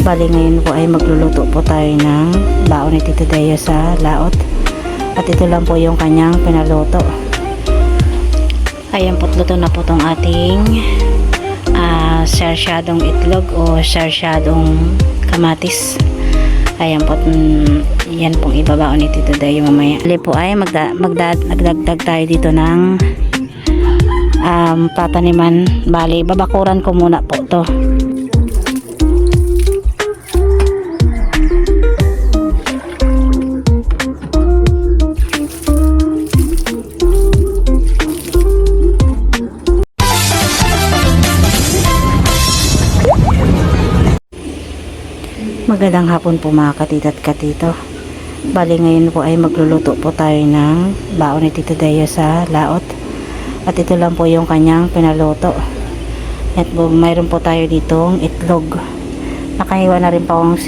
Bali ngayon po ay magluluto po tayo ng baon ni Tito Deo sa laot. At ito lang po yung kanyang pinaluto. Ayan po, luto na po tong ating sarsyadong itlog o sarsyadong kamatis. Ayan po, yan pong ibabaon ni Tito Deo mamaya. Bali po ay magdagdag tayo dito ng tataniman. Bali, babakuran ko muna po to. Magandang hapon po mga katito at katito. Bali ngayon po ay magluluto po tayo ng baon ni Tito Deo sa laot. At ito lang po yung kanyang pinaluto. At mayroon po tayo ditong itlog. Nakahiwa na rin po ang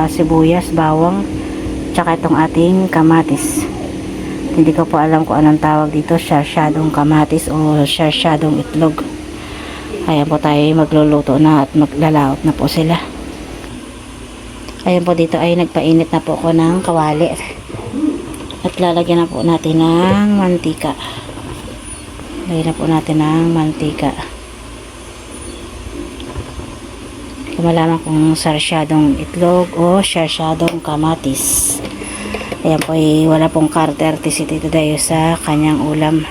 sibuyas, bawang, tsaka itong ating kamatis. Hindi ko po alam kung anong tawag dito, sarsyadong kamatis o sarsyadong itlog. Ayan po tayo magluluto na at maglalaot na po sila. Ayan po, dito ay nagpainit na po ako ng kawali. At lalagyan na po natin ng mantika. Lagyan na po natin ng mantika. Kung malaman kung sarsyadong itlog o sarsyadong kamatis. Ayan po, ay wala pong karterte si Tito Deo sa kanyang ulam.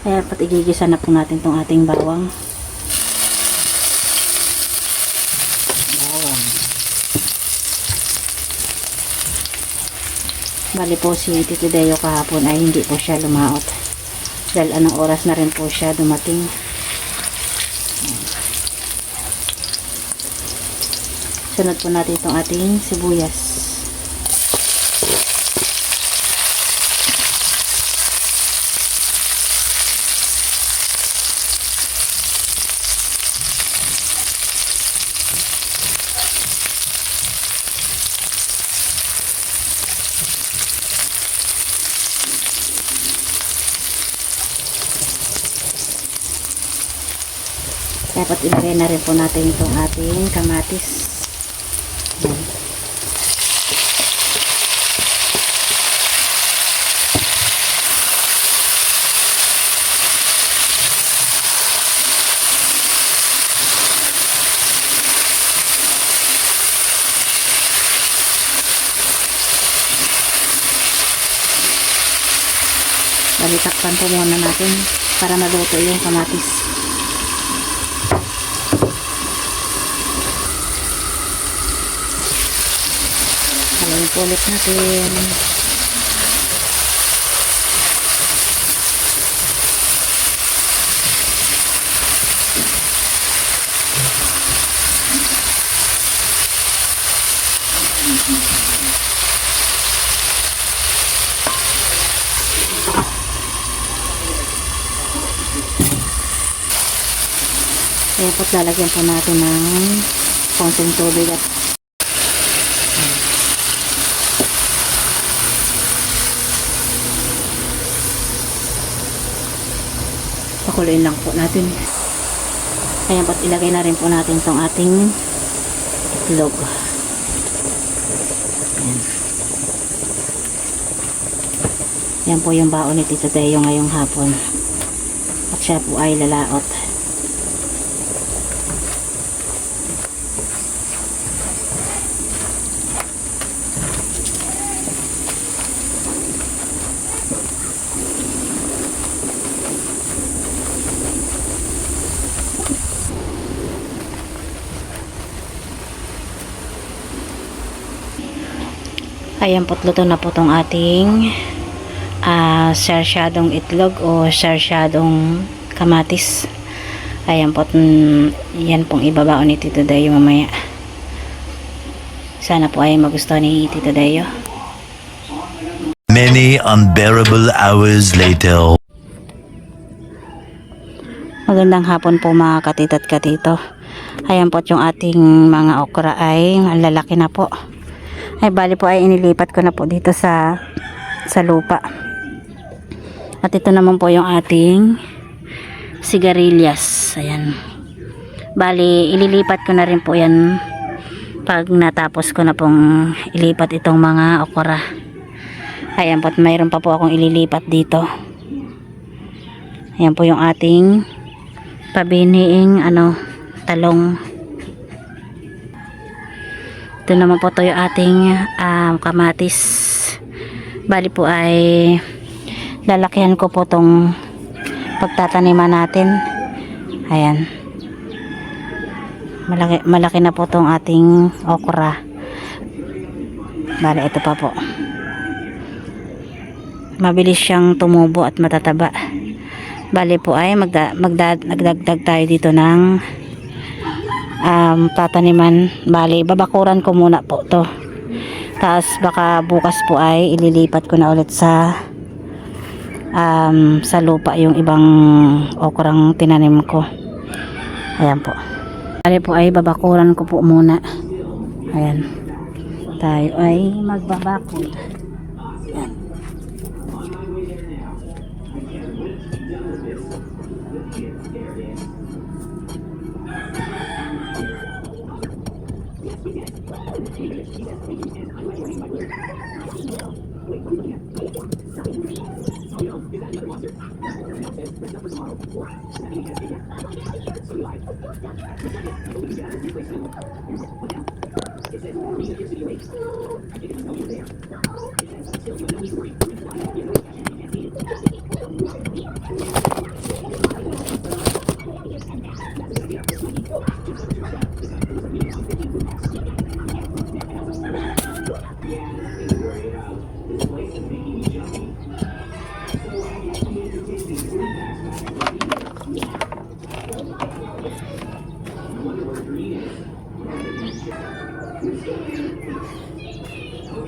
Ayan po, igigisa na po natin itong ating bawang. Bali po si Tito Deo kahapon ay hindi po siya lumaot. Dahil anong oras na rin po siya dumating. Sunod po natin itong ating sibuyas. Dapat ilagay na rin po natin itong ating kamatis. Ayan. Balitakpan po muna natin para maluto yung kamatis. Haluin po ulit natin. Kaya po lalagyan po natin ng konting tubig at pakuloyin lang po natin. Ayan po, ilagay na rin po natin itong ating itlog. Ayan. Yan po yung baon ni Tito Deo ngayong hapon. At siya po ay lalaot. Ayan po, luto na po itong ating sarsyadong itlog o sarsyadong kamatis. Ayan po, yan pong ibabaon ni Tito Deo mamaya. Sana po ay magustuhan ni Tito Deo. Many unbearable hours later. Magandang hapon po mga katito at katito. Ayan po yung ating mga okra ay lalaki na po. Ay bali po ay inilipat ko na po dito sa lupa. At ito naman po yung ating sigarilyas. Ayan. Bali ililipat ko na rin po yan pag natapos ko na pong ilipat itong mga okra. Ayan po, at mayroon pa po akong ililipat dito. Ayan po yung ating pabiniing talong. Ito naman po to yung ating kamatis. Bali po ay lalakihan ko po tong pagtataniman natin. Ayan. Malaki na po tong ating okra. Bali, ito pa po. Mabilis siyang tumubo at matataba. Bali po ay nagdagdag tayo dito ng tataniman. Bali, babakuran ko muna po to. Tapos baka bukas po ay ililipat ko na ulit sa lupa yung ibang okrang tinanim ko. Ayan po. Bali po ay babakuran ko po muna. Ayan. Tayo ay magbabakod. Ayan.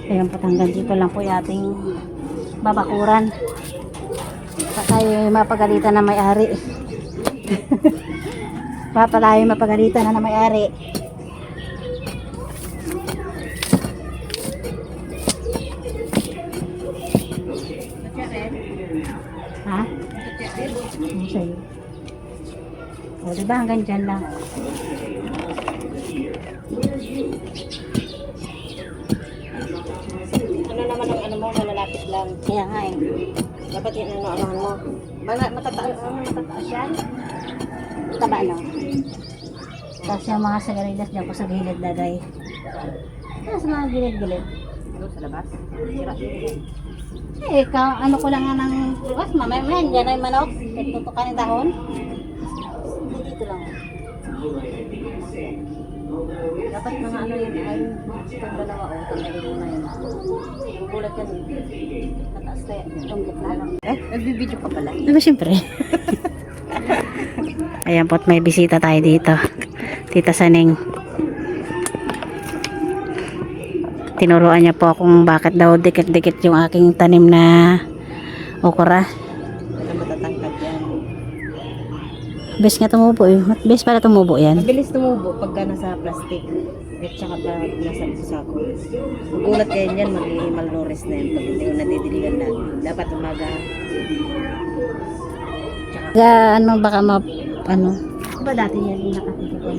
Ayan po, hanggang dito lang po yung ating babakuran. Tayo mapagalitan na may-ari. Tayo mapagalitan na may-ari. Ha? Ano sa'yo? O, diba hanggang dyan lang. Ano naman ang ano mo, malalapit lang. Kaya nga eh. Dapat yun ano-anohan mo. Matataas yan? Taba no? Tapos yung mga sigarilyas dyan ko sa gilid lagay. Sa mga gilid-gilid. Ano, sa labas? Sira. Eh, ano ko lang nga ng luwas, mamaya dyan ay manok. Tutukan yung dahon. Dito lang. Dapat mga ano yun ay itong dalawa o tanggalin mo na yun. Gugulat yan. Nataas kaya itong gitna lang. Nagbibidyo ka pala. Diba siyempre? Ayan po, at may bisita tayo dito. Tita Saneng. Tinuruan niya po akong bakit daw dikit-dikit yung aking tanim na okra. Ano matatangkad yan. Bes nga tumubo eh. Bes para tumubo yan. Mabilis tumubo pagka nasa plastic. At saka pa nasa sako. Gugulat kayo yan, magiging malnourished na yan. Pag hindi mo nadidiligan na. Dapat umaga. Ano baka ano? Ba dati yan yung nakatitipan.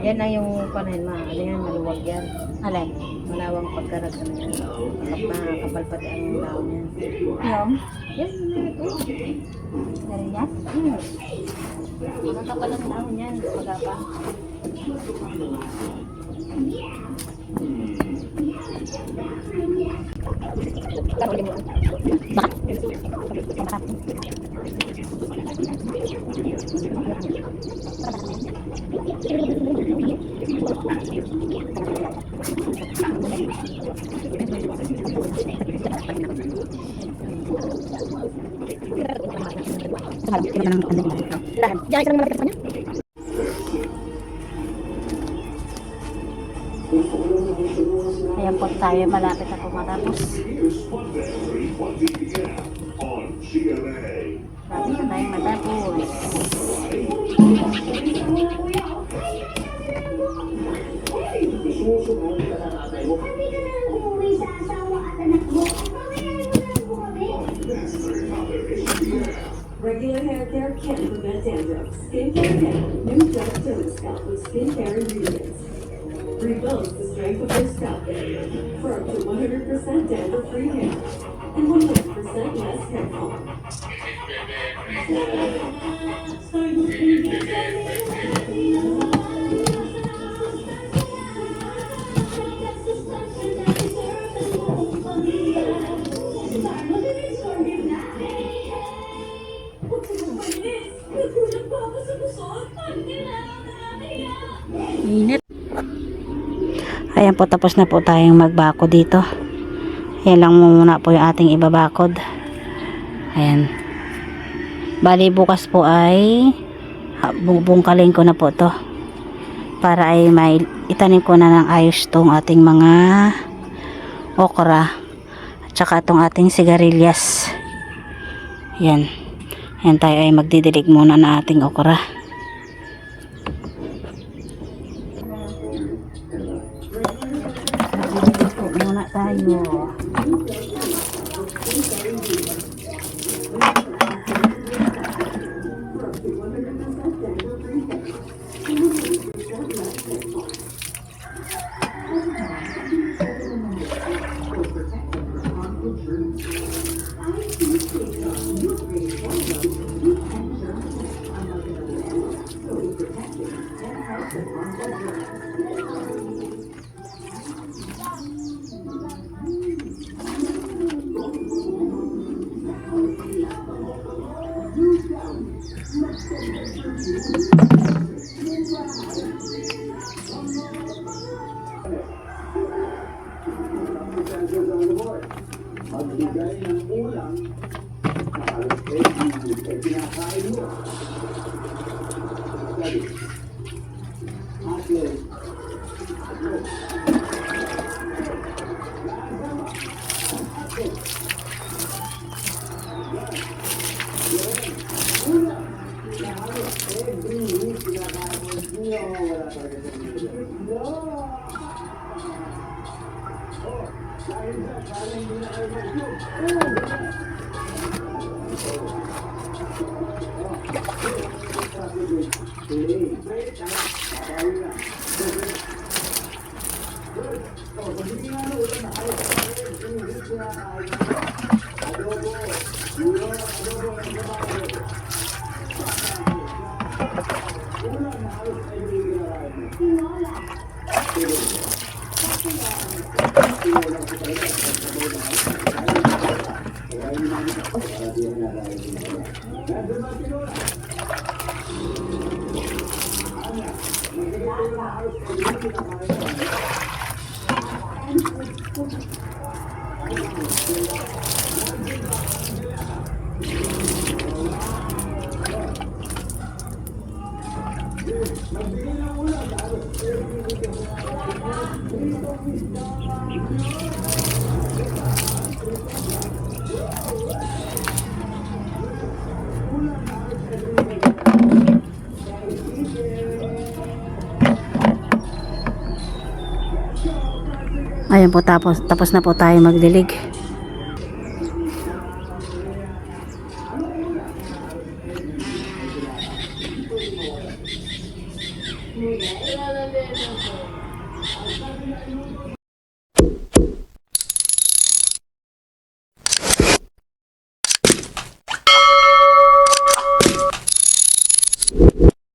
Yan na yung panahin ma. Ano yan, maluwag yan. Alay. Malawang pagkarag ano yan. Makapal pati ang daon yan. Yung? Yan, ito. Sigarilyas? Makakapal ang daon yan. Pagapa. Ayan po tayo, malapit ako matapos. Malapit na tayo matapos. Regular hair care can prevent dandruff. Skincare can. New Just Derma Scalp with skincare ingredients. Rebuilds the strength of your scalp barrier for up to 100% dandruff-free hair and 100% less hair fall. Init. Ayan po, tapos na po tayong magbako dito. Ayan lang muna po yung ating ibabakod. Ayan. Bali bukas po ay bubungkalin ko na po to para ay may itanim ko na ng ayos tong ating mga okra at saka itong ating sigarilyas. Ayan. Ayan, tayo ay magdidilig muna na ating okra. Muna tayo. Ayan po, tapos na po tayo magdilig.